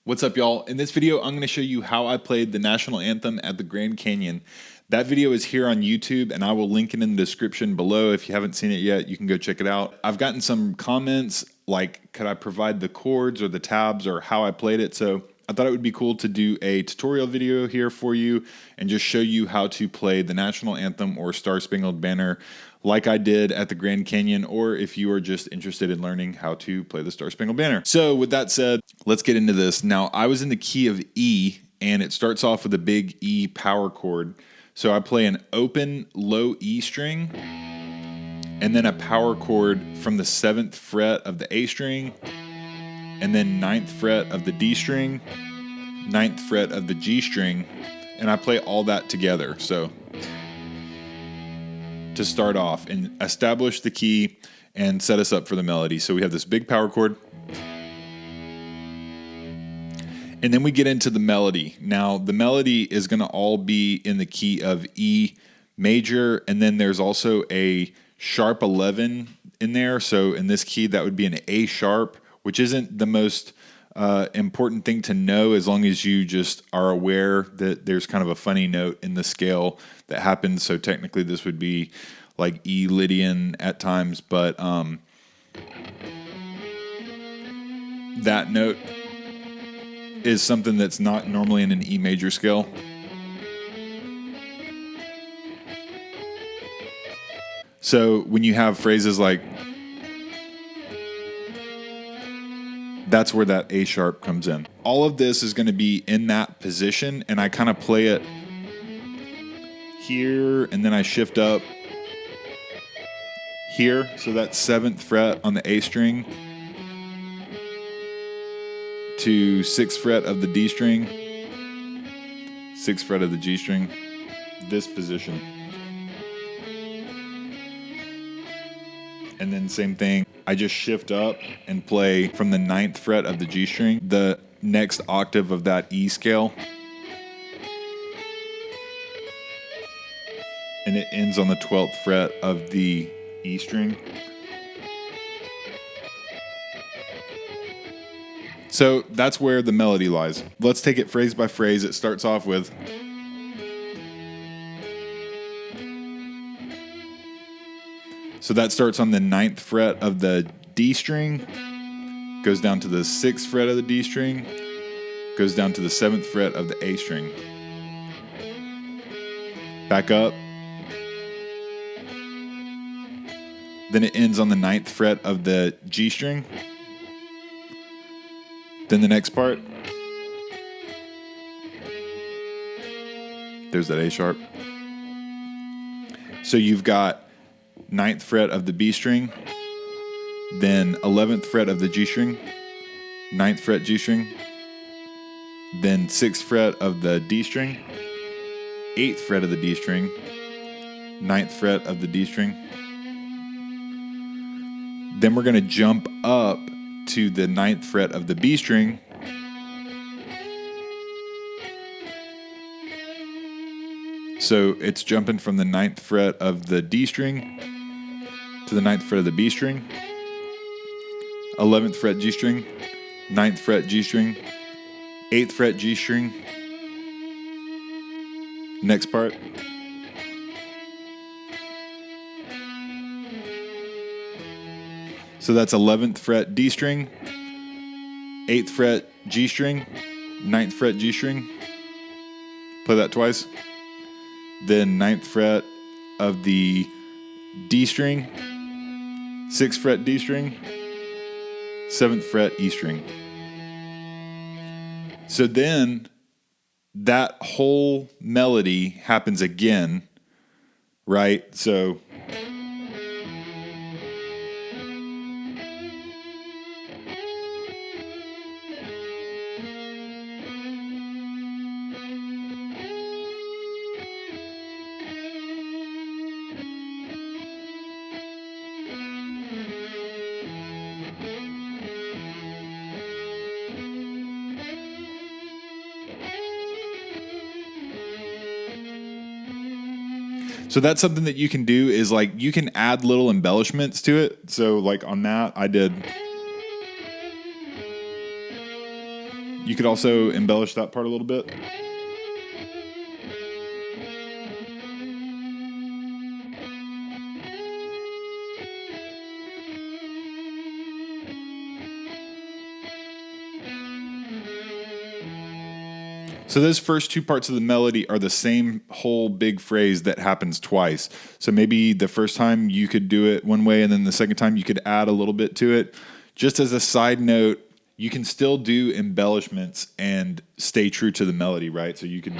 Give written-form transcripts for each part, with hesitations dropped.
What's up, y'all? In this video, I'm going to show you how I played the National Anthem at the Grand Canyon. That video is here on YouTube, and I will link it in the description below. If you haven't seen it yet, you can go check it out. I've gotten some comments like, could I provide the chords or the tabs or how I played it? So I thought it would be cool to do a tutorial video here for you and just show you how to play the National Anthem or Star Spangled Banner like I did at the Grand Canyon, or if you are just interested in learning how to play the Star Spangled Banner. So with that said, let's get into this. Now, I was in the key of E, and it starts off with a big E power chord. So I play an open low E string, and then a power chord from the 7th fret of the A string, and then 9th fret of the D string, 9th fret of the G string, and I play all that together. So to start off and establish the key and set us up for the melody. So we have this big power chord, and then we get into the melody. Now the melody is going to all be in the key of E major, and then there's also a sharp 11 in there. So in this key, that would be an A sharp, which isn't the most important thing to know, as long as you just are aware that there's kind of a funny note in the scale that happens. So technically this would be like E Lydian at times, but that note is something that's not normally in an E major scale. So when you have phrases like, that's where that A sharp comes in. All of this is going to be in that position, and I kind of play it here, and then I shift up here. So that's 7th fret on the A string to 6th fret of the D string, 6th fret of the G string, this position. And then same thing, I just shift up and play from the 9th fret of the G string, the next octave of that E scale. And it ends on the 12th fret of the E string. So that's where the melody lies. Let's take it phrase by phrase. It starts off with, so that starts on the 9th fret of the D string, goes down to the 6th fret of the D string, goes down to the 7th fret of the A string. Back up. Then it ends on the 9th fret of the G string. Then the next part, there's that A sharp. So you've got 9th fret of the B string, then 11th fret of the G string, 9th fret G string, then 6th fret of the D string, 8th fret of the D string, 9th fret of the D string. Then we're going to jump up to the 9th fret of the B string, so it's jumping from the 9th fret of the D string to the 9th fret of the B string, 11th fret G string, 9th fret G string, 8th fret G string. Next part. So that's 11th fret D string, 8th fret G string, 9th fret G string. Play that twice. Then 9th fret of the D string, 6th fret D string, 7th fret E string. So then that whole melody happens again, right? So So that's something that you can do, is like you can add little embellishments to it. So like on that, I did You could also embellish that part a little bit. So those first two parts of the melody are the same whole big phrase that happens twice. So maybe the first time you could do it one way, and then the second time you could add a little bit to it. Just as a side note, you can still do embellishments and stay true to the melody, right? So you can...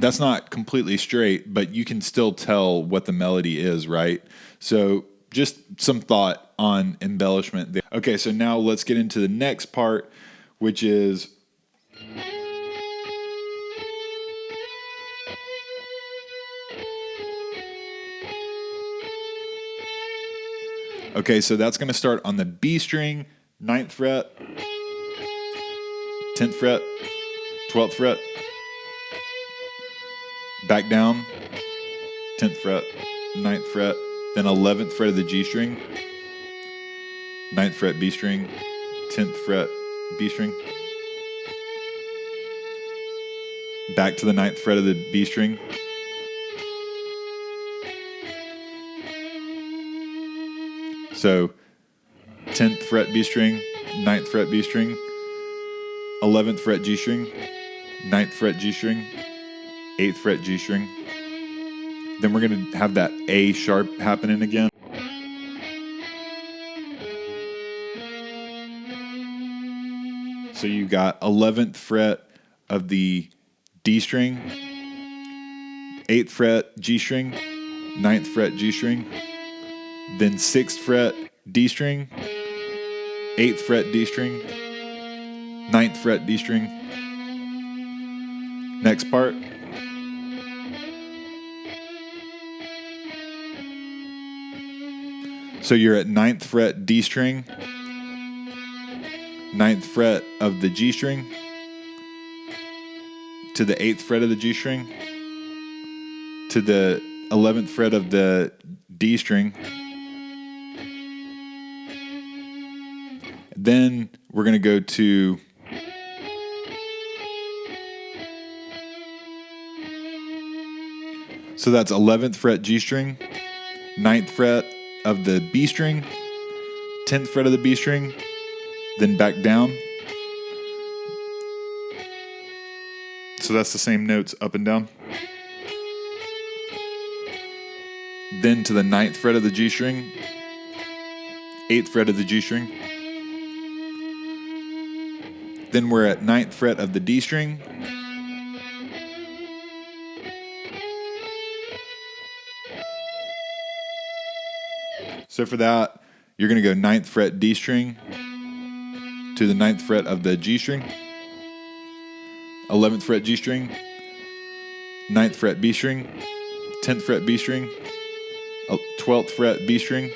That's not completely straight, but you can still tell what the melody is, right? So just some thought on embellishment there. Okay, so now let's get into the next part, which is okay, so that's going to start on the B string, 9th fret, 10th fret, 12th fret, back down, 10th fret, 9th fret, then 11th fret of the G string, 9th fret B string, 10th fret B string, back to the 9th fret of the B string, so 10th fret B string, 9th fret B string, 11th fret G string, 9th fret G string, 8th fret G string. Then we're going to have that A sharp happening again. So you got 11th fret of the D string, 8th fret G string, 9th fret G string, then 6th fret D string, 8th fret D string, 9th fret D string. Next part. So you're at 9th fret D string, 9th fret of the G string, to the 8th fret of the G string, to the 11th fret of the D string. Then we're going to go to so that's 11th fret G string, 9th fret of the B string, 10th fret of the B string, then back down. So that's the same notes up and down. Then to the 9th fret of the G string, 8th fret of the G string. Then we're at 9th fret of the D string. So for that, you're going to go 9th fret D string to the 9th fret of the G string, 11th fret G string, 9th fret B string, 10th fret B string, 12th fret B string,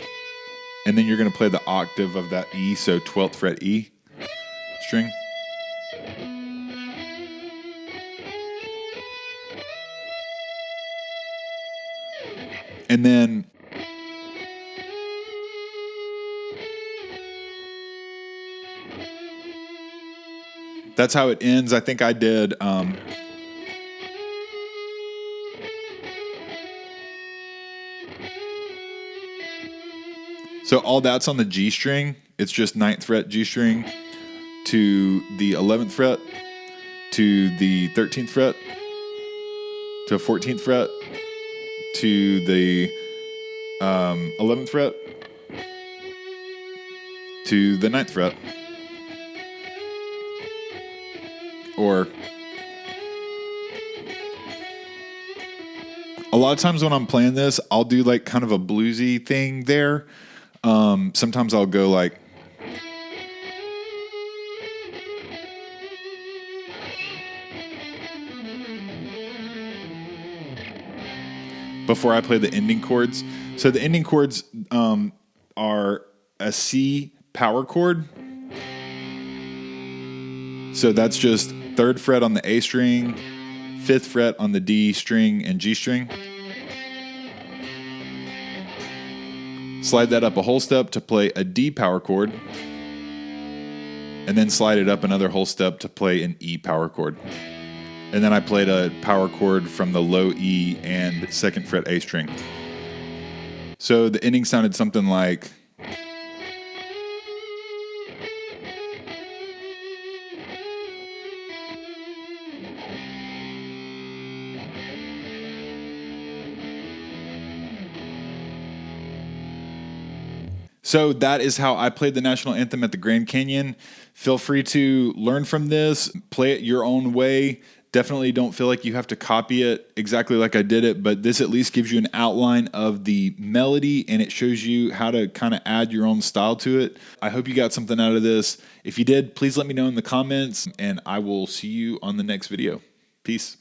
and then you're going to play the octave of that E, so 12th fret E string. And then that's how it ends. I think I did so all that's on the G string. It's just 9th fret G string to the 11th fret, to the 13th fret, to 14th fret, to the 11th fret, to the 9th fret. Or a lot of times when I'm playing this, I'll do like kind of a bluesy thing there. Sometimes I'll go like before I play the ending chords. So the ending chords are a C power chord. So that's just 3rd fret on the A string, 5th fret on the D string and G string. Slide that up a whole step to play a D power chord. and then slide it up another whole step to play an E power chord. And then I played a power chord from the low E and 2nd fret A string. So the ending sounded something like... So that is how I played the National Anthem at the Grand Canyon. Feel free to learn from this, play it your own way. Definitely don't feel like you have to copy it exactly like I did it, but this at least gives you an outline of the melody and it shows you how to kind of add your own style to it. I hope you got something out of this. If you did, please let me know in the comments and I will see you on the next video. Peace.